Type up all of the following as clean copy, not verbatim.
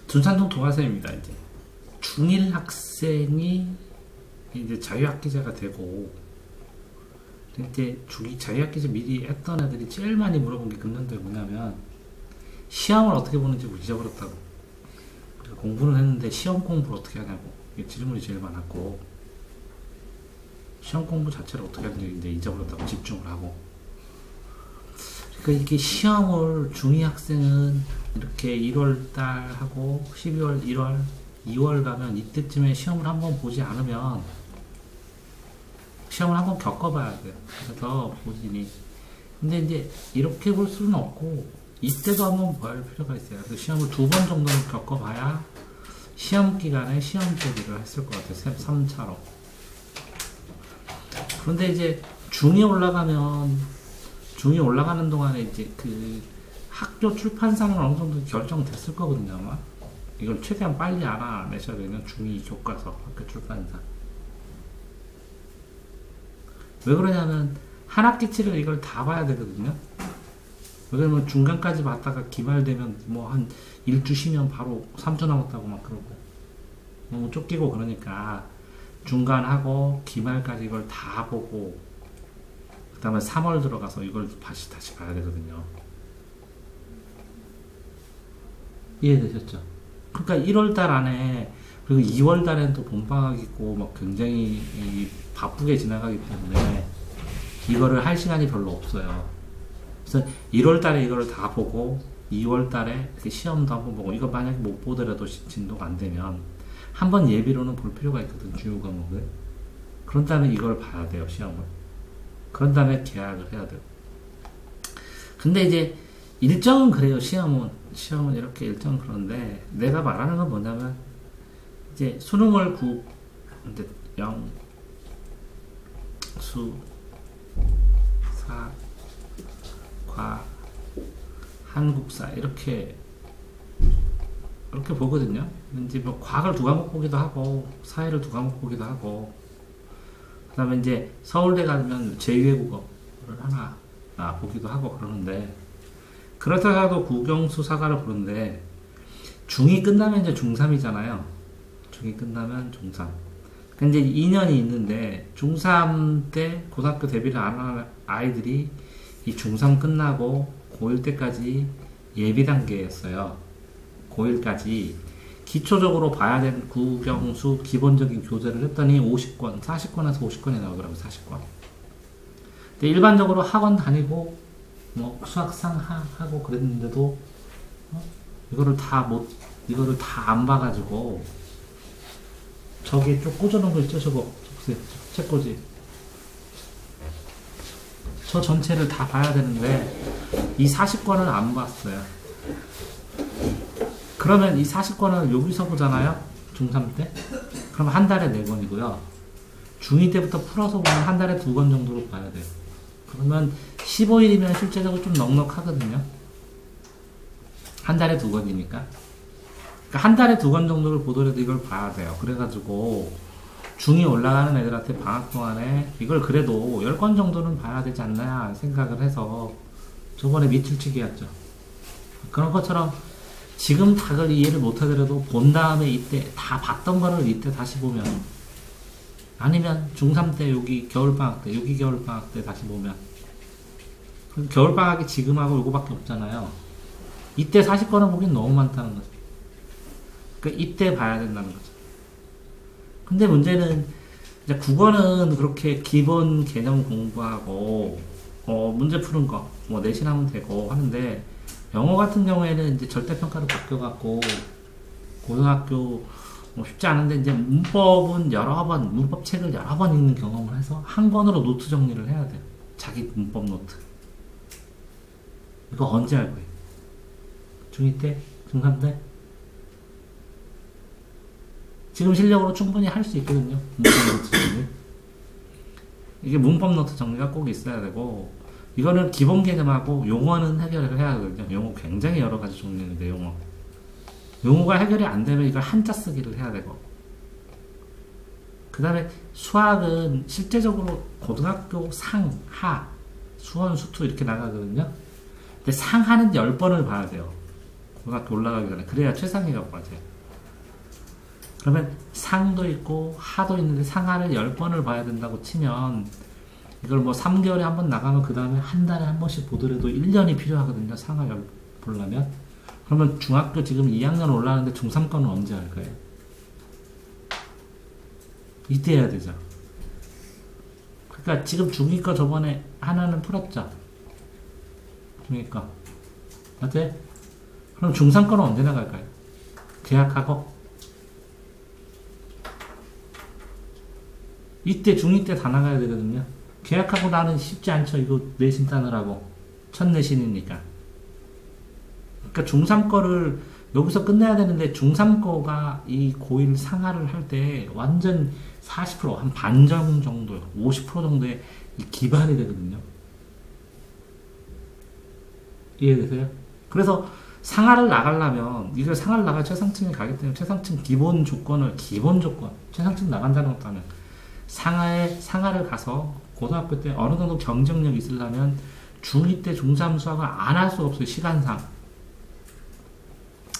둔산동 동화서입니다. 이제 중1 학생이 이제 자유학기제가 되고, 이제 자유학기제 미리 했던 애들이 제일 많이 물어본 게 금년도에 뭐냐면 시험을 어떻게 보는지 잊어버렸다고. 공부는 했는데 시험 공부를 어떻게 하냐고. 이게 질문이 제일 많았고, 시험 공부 자체를 어떻게 하는지 이제 잊어버렸다고 집중을 하고. 그러니까 이게 시험을 중2 학생은 이렇게 1월달 하고 12월, 1월, 2월 가면 이때쯤에 시험을 한번 보지 않으면 시험을 한번 겪어봐야 돼요. 그래서 본인이. 근데 이제 이렇게 볼 수는 없고 이때도 한번 볼 필요가 있어요. 그래서 시험을 2번 정도는 겪어봐야 시험 기간에 시험 대비를 했을 것 같아요. 3차로. 그런데 이제 중2 올라가는 동안에 이제 그 학교 출판사는 어느 정도 결정됐을 거거든요, 아마. 이걸 최대한 빨리 알아내셔야 되는 중2 교과서, 학교 출판사. 왜 그러냐면, 한 학기치를 이걸 다 봐야 되거든요. 왜냐면 중간까지 봤다가 기말되면 뭐 한 1주 쉬면 바로 3주 남았다고 막 그러고. 너무 쫓기고 그러니까, 중간하고 기말까지 이걸 다 보고, 그 다음에 3월 들어가서 이걸 다시 봐야 되거든요. 이해되셨죠? 그러니까 1월달 안에, 그리고 2월달엔 또 봄방학 있고 막 굉장히 바쁘게 지나가기 때문에 이거를 할 시간이 별로 없어요. 그래서 1월달에 이거를 다 보고 2월달에 시험도 한번 보고, 이거 만약에 못 보더라도 진도가 안 되면 한번 예비로는 볼 필요가 있거든, 주요 과목을. 그런 다음에 이걸 봐야 돼요, 시험을. 그런 다음에 계약을 해야 돼요. 근데 이제 일정은 그래요, 시험은 이렇게 일정은 그런데, 내가 말하는 건 뭐냐면, 이제 수능을 0, 수, 사, 과, 한국사, 이렇게 보거든요. 이제 뭐 과학을 2과목 보기도 하고, 사회를 2과목 보기도 하고, 그 다음에 이제 서울대 가면 제2외국어를 하나 보기도 하고 그러는데, 그렇다고 국영수사과를 보는데, 중2 끝나면 이제 중3이잖아요. 중2 끝나면 중3. 근데 이제 2년이 있는데, 중3 때 고등학교 데뷔를 안 하는 아이들이 이 중3 끝나고 고1 때까지 예비 단계였어요. 고1까지 기초적으로 봐야 되는 국영수 기본적인 교재를 했더니 50권, 40권에서 50권이 나오더라고요, 40권. 근데 일반적으로 학원 다니고, 뭐, 수학상 하고 그랬는데도, 이거를 다 안 봐가지고, 저기 좀 꽂아놓은 거 있죠, 저거. 책꽂이. 저 전체를 다 봐야 되는데, 이 40권을 안 봤어요. 그러면 이 40권을 여기서 보잖아요? 중3 때? 그럼 한 달에 4권이고요. 중2 때부터 풀어서 보면 한 달에 2권 정도로 봐야 돼요. 그러면 15일이면 실제적으로 좀 넉넉하거든요. 한 달에 2권이니까. 그러니까 한 달에 2권 정도를 보더라도 이걸 봐야 돼요. 그래가지고 중2 올라가는 애들한테 방학 동안에 이걸 그래도 10권 정도는 봐야 되지 않나 생각을 해서 저번에 밑줄치기 했죠. 그런 것처럼 지금 닭을 이해를 못하더라도 본 다음에 이때 다 봤던 거를 이때 다시 보면, 아니면 중3 때 여기 겨울방학 때 다시 보면, 겨울방학이 지금하고 요거밖에 없잖아요. 이때 40권을 보긴 너무 많다는 거죠. 그러니까 이때 봐야 된다는 거죠. 근데 문제는 이제 국어는 그렇게 기본 개념 공부하고 문제 푸는 거 뭐 내신하면 되고 하는데, 영어 같은 경우에는 이제 절대평가로 바뀌어갖고 고등학교 쉽지 않은데, 이제 문법은 문법책을 여러 번 읽는 경험을 해서 한 권으로 노트 정리를 해야 돼요. 자기 문법 노트. 이거 언제 할 거예요? 중2 때? 중3 때? 지금 실력으로 충분히 할 수 있거든요. 문법 노트 정리. 이게 문법 노트 정리가 꼭 있어야 되고, 이거는 기본 개념하고 용어는 해결을 해야 하거든요. 용어 굉장히 여러 가지 종류인데, 용어가 해결이 안 되면 이걸 한자 쓰기를 해야 되고, 그 다음에 수학은 실제적으로 고등학교 상, 하, 수원, 수투 이렇게 나가거든요. 근데 상하는 10번을 봐야 돼요. 고등학교 올라가기 전에. 그래야 최상위라고 맞아요. 그러면 상도 있고 하도 있는데 상하를 10번을 봐야 된다고 치면 이걸 뭐 3개월에 한 번 나가면 그 다음에 한 달에 한 번씩 보더라도 1년이 필요하거든요. 상하 보려면. 그러면 중학교 지금 2학년 올라가는데 중3과는 언제 할 거예요? 이때 해야 되죠. 그러니까 지금 중2과 저번에 하나는 풀었죠. 중2과. 맞아요? 그럼 중3과는 언제 나갈까요? 계약하고? 이때 중2 때 다 나가야 되거든요. 계약하고 나는 쉽지 않죠. 이거 내신 따느라고. 첫 내신이니까. 그러니까 중3 거를 여기서 끝내야 되는데 중3 거가 이 고1 상하를 할 때 완전 40%, 한 반정 정도, 50% 정도의 기반이 되거든요. 이해되세요? 그래서 상하를 나가려면, 이걸 상하를 나갈 최상층에 가기 때문에 최상층 기본 조건, 최상층 나간다는 것도 아니에요. 상하를 가서 고등학교 때 어느 정도 경쟁력이 있으려면 중2 때 중3 수학을 안 할 수가 없어요. 시간상.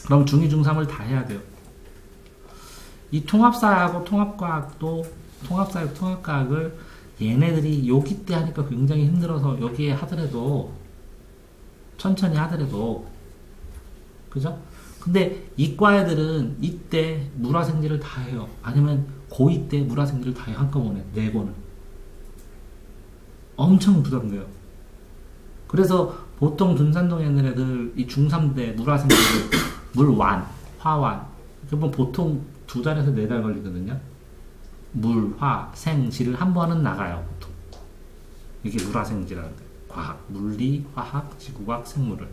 그럼 중2, 중3을 다 해야 돼요. 이 통합사하고 통합과학도 통합사하고 통합과학을 얘네들이 여기 때 하니까 굉장히 힘들어서 여기에 하더라도 천천히 하더라도 그죠? 근데 이과 애들은 이때 물화생지를 다 해요. 아니면 고2 때 물화생지를 다 해요. 한꺼번에 4번을. 엄청 부담돼요. 그래서 보통 둔산동에 있는 애들 이 중3 때 물화생지를 물완, 화완 그러면 보통 2달에서 4달 걸리거든요. 물, 화, 생, 지를 한 번은 나가요. 보통. 이게 물화생지라는데 과학, 물리, 화학, 지구과학, 생물을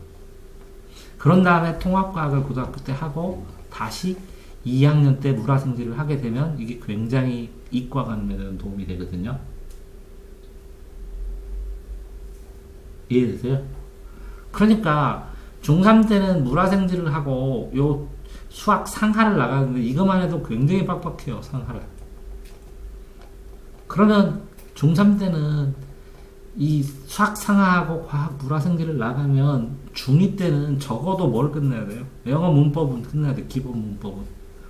그런 다음에 통합과학을 고등학교 때 하고 다시 2학년 때 물화생지를 하게 되면 이게 굉장히 이과 가는 데는 도움이 되거든요. 이해되세요? 그러니까 중3 때는 물화생지를 하고 요 수학 상하를 나가는데 이것만 해도 굉장히 빡빡해요. 상하를. 그러면 중3 때는 이 수학 상하하고 과학 물화생지를 나가면 중2 때는 적어도 뭘 끝내야 돼요? 영어 문법은 끝내야 돼. 기본 문법은.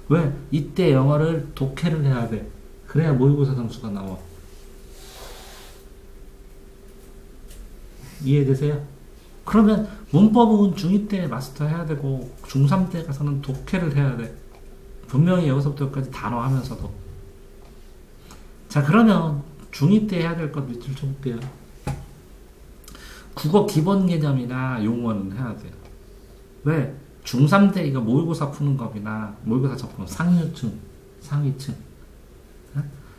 왜? 이때 영어를 독해를 해야 돼. 그래야 모의고사 점수가 나와. 이해되세요? 그러면 문법은 중2 때 마스터 해야 되고 중3 때 가서는 독해를 해야 돼. 분명히 여기서부터 여기까지 단어 하면서도. 자, 그러면 중2 때 해야 될 것 밑줄 쳐볼게요. 국어 기본 개념이나 용어는 해야 돼요. 왜? 중3 때 이거 모의고사 푸는 법이나 모의고사 접근 상류층, 상위층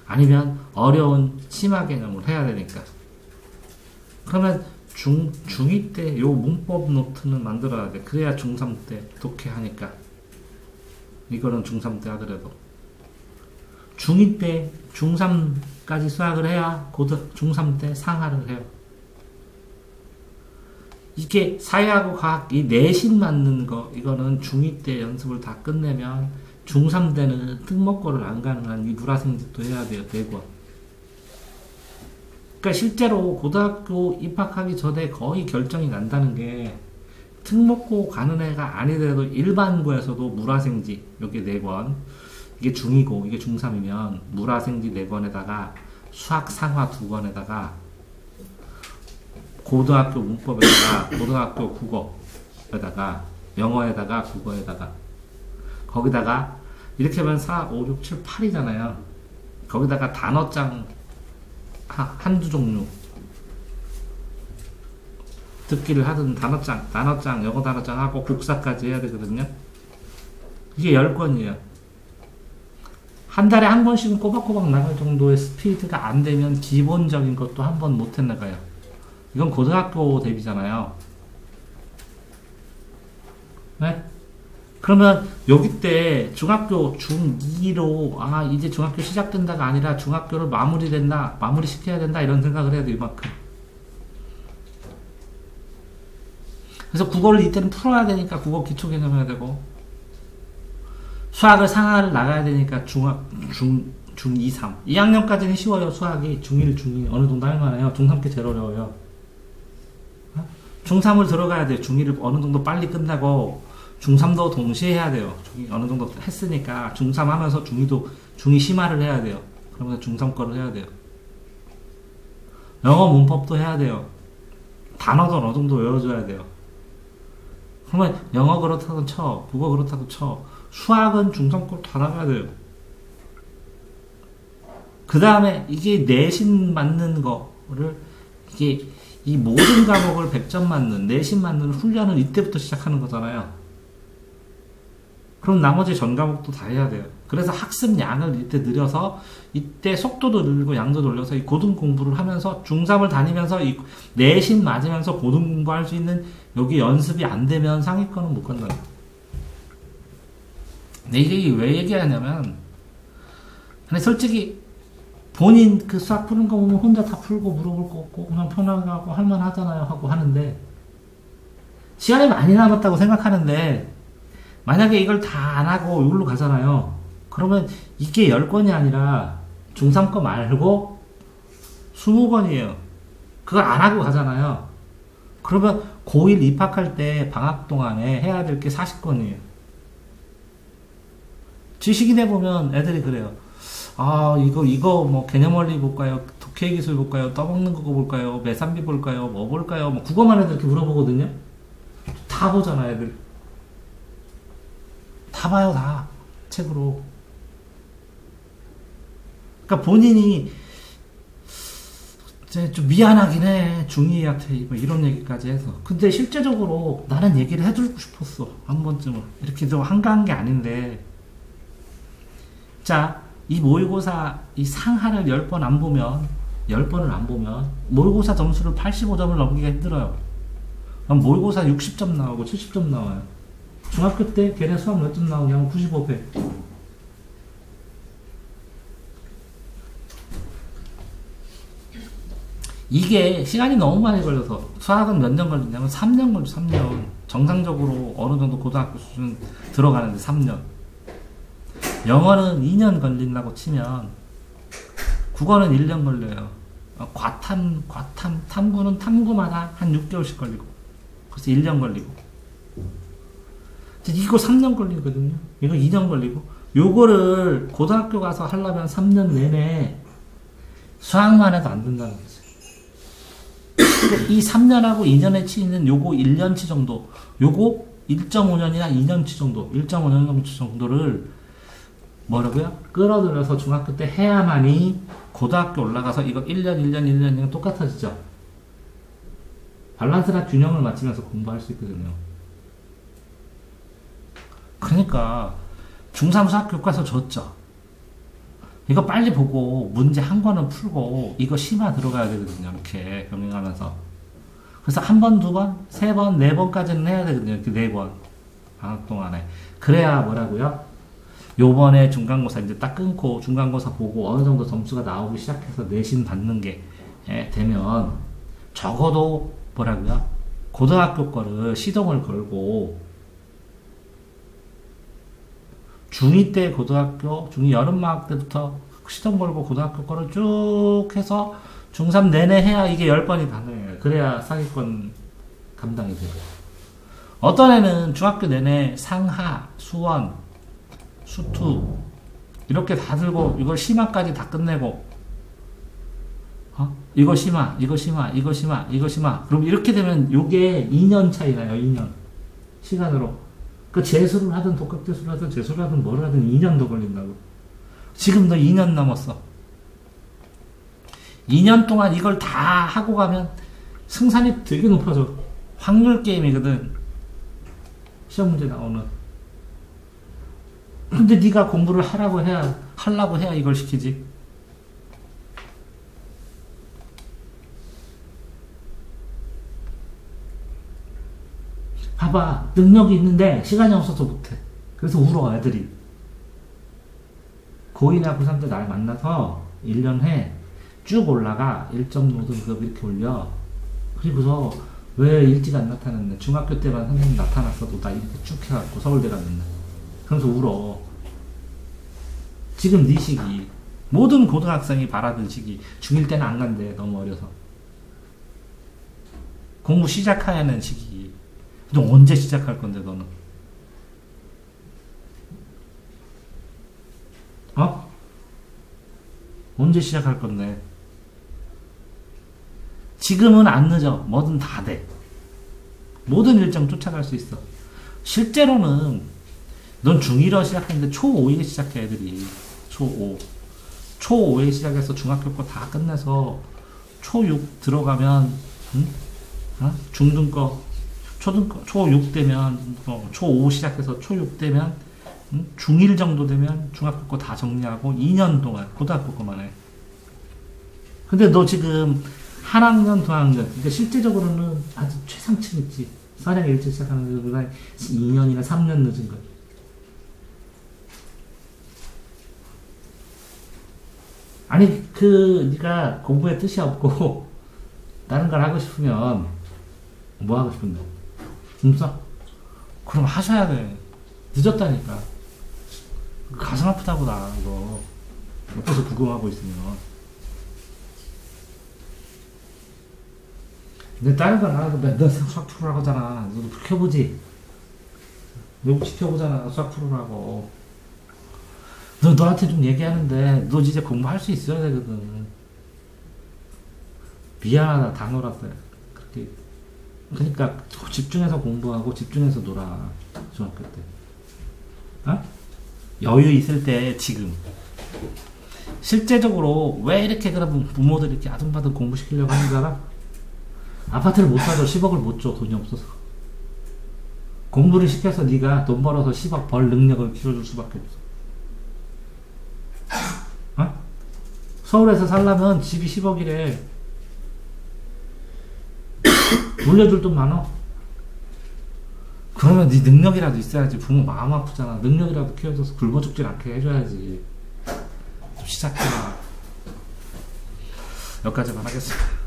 아니면 어려운 심화 개념을 해야 되니까. 그러면 중2 때 요 문법 노트는 만들어야 돼. 그래야 중3 때 독해하니까. 이거는 중3 때 하더라도. 중2 때 중3까지 수학을 해야 중3 때 상하를 해요. 이게 사회하고 과학 이 내신 맞는 거 이거는 중2 때 연습을 다 끝내면 중3 때는 특목고를 안 가능한 이 물화생지도 해야 돼요. 4권. 그러니까 실제로 고등학교 입학하기 전에 거의 결정이 난다는 게 특목고 가는 애가 아니더라도 일반고에서도 물화생지 여기 4권 이게 중2고 이게 중3이면 물화생지 4권에다가 수학 상화 2권에다가 고등학교 문법에다가 고등학교 국어에다가 영어에다가 국어에다가 거기다가 이렇게 하면 4, 5, 6, 7, 8이잖아요. 거기다가 단어장 한두 종류 듣기를 하든 단어장 영어 단어장 하고 국사까지 해야 되거든요. 이게 10권이에요. 한 달에 한 권씩은 꼬박꼬박 나갈 정도의 스피드가 안 되면 기본적인 것도 한 번 못 해나가요. 이건 고등학교 대비잖아요. 네? 그러면 여기 때 중학교 중2로 이제 중학교 시작된다가 아니라 중학교를 마무리 시켜야 된다 이런 생각을 해야 돼. 이만큼. 그래서 국어를 이때는 풀어야 되니까 국어 기초 개념 해야 되고 수학을 상하를 나가야 되니까 중2, 3 2학년까지는 쉬워요. 수학이 중1, 중2 어느 정도 할만해요. 중3 게 제일 어려워요. 중3을 들어가야 돼요. 중2를 어느 정도 빨리 끝나고 중3도 동시에 해야 돼요. 중이 어느 정도 했으니까 중3 하면서 중2 심화를 해야 돼요. 그러면서 중3 거를 해야 돼요. 영어 문법도 해야 돼요. 단어도 어느 정도 외워줘야 돼요. 그러면 영어 그렇다고 쳐, 국어 그렇다고 쳐. 수학은 중3 걸 다 나가야 돼요. 그 다음에 이게 내신 맞는 거를, 이게 이 모든 과목을 100점 맞는, 내신 맞는 훈련을 이때부터 시작하는 거잖아요. 그럼 나머지 전 과목도 다 해야 돼요. 그래서 학습 양을 이때 늘려서, 이때 속도도 늘리고 양도 늘려서 이 고등 공부를 하면서 중3을 다니면서 이 내신 맞으면서 고등 공부할 수 있는 여기 연습이 안 되면 상위권은 못 간다. 근데 이게 왜 얘기하냐면, 근데 솔직히 본인 그 수학 푸는 거 보면 혼자 다 풀고 물어볼 거 없고 그냥 편하게 하고 할만하잖아요 하고 하는데, 시간이 많이 남았다고 생각하는데 만약에 이걸 다 안 하고 이걸로 가잖아요. 그러면 이게 10권이 아니라 중3 거 말고 20권이에요. 그걸 안 하고 가잖아요. 그러면 고1 입학할 때 방학 동안에 해야 될 게 40권이에요. 지식인에 보면 애들이 그래요. 아, 이거 뭐 개념원리 볼까요? 독해기술 볼까요? 떠먹는 거 볼까요? 매산비 볼까요? 뭐 볼까요? 뭐 국어만 해도 이렇게 물어보거든요. 다 보잖아, 애들. 다 봐요, 다. 책으로. 그러니까 본인이 이제 좀 미안하긴 해. 중2한테 뭐 이런 얘기까지 해서. 근데 실제적으로 나는 얘기를 해주고 싶었어. 한 번쯤은. 이렇게 좀 한가한 게 아닌데. 자, 이 모의고사 이 상하를 10번 안 보면, 10번을 안 보면 모의고사 점수를 85점을 넘기가 힘들어요. 그럼 모의고사 60점 나오고 70점 나와요. 중학교 때 걔네 수학 몇 점 나오냐면 95배. 이게 시간이 너무 많이 걸려서, 수학은 몇 년 걸리냐면 3년 걸려. 3년. 정상적으로 어느 정도 고등학교 수준 들어가는데 3년. 영어는 2년 걸린다고 치면 국어는 1년 걸려요. 탐구는 탐구마다 한 6개월씩 걸리고, 그래서 1년 걸리고, 이거 3년 걸리거든요. 이거 2년 걸리고, 요거를 고등학교 가서 하려면 3년 내내 수학만 해도 안 된다는 거죠. 이 3년하고 2년에 치는 요거 1년치 정도, 요거 1.5년이나 2년치 정도, 1.5년 정도를 뭐라고요? 끌어들여서 중학교 때 해야만이 고등학교 올라가서 이거 1년 똑같아지죠? 밸런스나 균형을 맞추면서 공부할 수 있거든요. 그러니까 중3 수학 교과서 줬죠. 이거 빨리 보고 문제 한 권은 풀고 이거 심화 들어가야 되거든요. 이렇게 병행하면서. 그래서 한 번, 두 번, 세 번, 네 번까지는 해야 되거든요. 이렇게 네 번. 방학 동안에. 그래야 뭐라고요? 요번에 중간고사 이제 딱 끊고 중간고사 보고 어느 정도 점수가 나오기 시작해서 내신 받는 게 되면 적어도 뭐라고요? 고등학교 거를 시동을 걸고 중2 때 고등학교, 중2 여름방학 때부터 시동 걸고 고등학교 거를 쭉 해서 중3 내내 해야 이게 10번이 가능해요. 그래야 상위권 감당이 돼요. 어떤 애는 중학교 내내 상하, 수원, 수투 이렇게 다 들고 이걸 심화까지 다 끝내고 이거 심화, 이거 심화, 이거 심화, 이거 심화. 그럼 이렇게 되면 요게 2년 차이 나요. 2년 시간으로. 그 재수를 하든 독학재수를 하든 재수를 하든 뭘 하든 2년 더 걸린다고. 지금 너 2년 남았어. 2년 동안 이걸 다 하고 가면 승산이 되게 높아져. 확률 게임이거든. 시험 문제 나오는. 근데 네가 공부를 하려고 해야 이걸 시키지. 봐봐, 능력이 있는데 시간이 없어서 못해. 그래서 울어 애들이. 고2나 고3 때 날 만나서 1년 해. 쭉 올라가. 1.5등급 이렇게 올려. 그리고서 왜 일찍 안 나타났네. 중학교 때만 선생님 나타났어도 나 이렇게 쭉 해갖고 서울대 갔는데. 그러면서 울어. 지금 네 시기. 모든 고등학생이 바라던 시기. 중1 때는 안 간대. 너무 어려서. 공부 시작해야 하는 시기. 너 언제 시작할 건데 너는? 언제 시작할 건데? 지금은 안 늦어. 뭐든 다 돼. 모든 일정 쫓아갈 수 있어. 실제로는 넌 중1로 시작했는데 초5에 시작해 애들이. 초5. 초5에 시작해서 중학교 거 다 끝내서 초6 들어가면 응? 중등 거 초등 거 초6 되면 초5 시작해서 초6 되면 중1 정도 되면 중학교 거 다 정리하고 2년 동안 고등학교 거만 해. 근데 너 지금 한 학년, 두 학년, 그러니까 실제적으로는 아주 최상층 있지. 선행 일찍 시작하는 것보다 2년이나 3년 늦은 거. 아니, 네가 공부에 뜻이 없고, 다른 걸 하고 싶으면, 뭐 하고 싶은데? 없어? 그럼 하셔야 돼. 늦었다니까. 가슴 아프다고, 나, 이거. 옆에서 구경하고 있으면. 근데 다른 건 안 하고 맨날 수학 풀으라고 하잖아. 너도 켜보지? 외국 시켜보잖아. 수학 풀으라고. 너한테 좀 얘기하는데, 너 진짜 공부할 수 있어야 되거든. 미안하다, 다 놀았다. 그렇게. 그러니까, 집중해서 공부하고, 집중해서 놀아. 중학교 때. 어? 여유 있을 때, 지금. 실제적으로, 왜 이렇게 그러면 부모들이 이렇게 아둥바둥 공부시키려고 하는 줄 알아? 아파트를 못 사줘. 10억을 못 줘. 돈이 없어서. 공부를 시켜서 네가 돈 벌어서 10억 벌 능력을 키워줄 수밖에 없어. 어? 서울에서 살려면 집이 10억이래. 물려줄 돈 많어. 그러면 네 능력이라도 있어야지. 부모 마음 아프잖아. 능력이라도 키워줘서 굶어 죽질 않게 해줘야지. 좀 시작해봐. 여기까지만 하겠습니다.